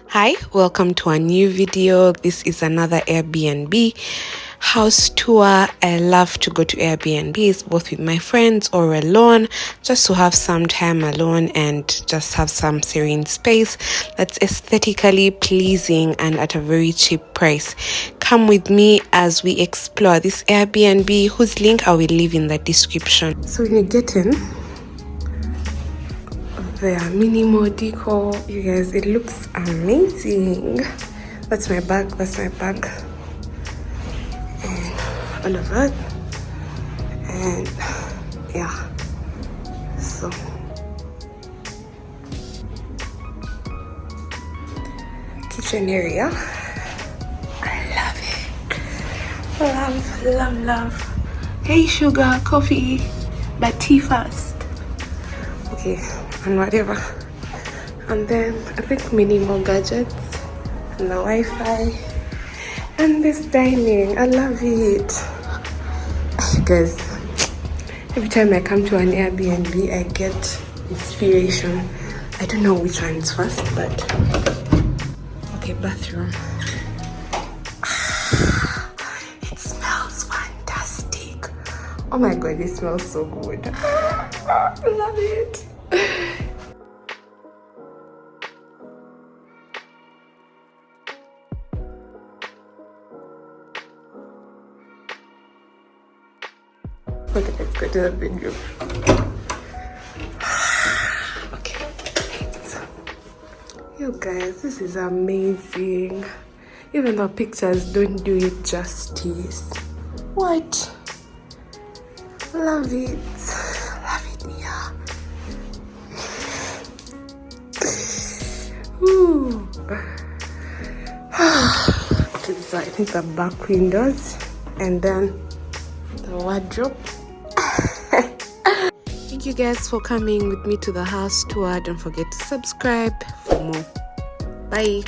Hi, welcome to a new video. This is another Airbnb house tour. I love to go to Airbnbs both with my friends or alone, just to have some time alone and just have some serene space that's aesthetically pleasing and at a very cheap price. Come with me as we explore this Airbnb, whose link I will leave in the description. So when you get in, the minimal decor, you guys, it looks amazing. That's my bag, and all of that, and yeah, so kitchen area, I love it. Love. Hey sugar, coffee, but tea first. Okay, and whatever. And then I think minimal gadgets and the Wi-Fi and this dining. I love it. Guys, every time I come to an Airbnb, I get inspiration. I don't know which one is first, but okay, bathroom. It smells fantastic. Oh my god, it smells so good. I love it. Okay, let's go to the bedroom. Okay, so you guys, this is amazing. Even though pictures don't do it justice. What? Love it. Yeah. Ooh. Okay, so I think the back windows and then the wardrobe. Thank you guys for coming with me to the house tour. Don't forget to subscribe for more. Bye.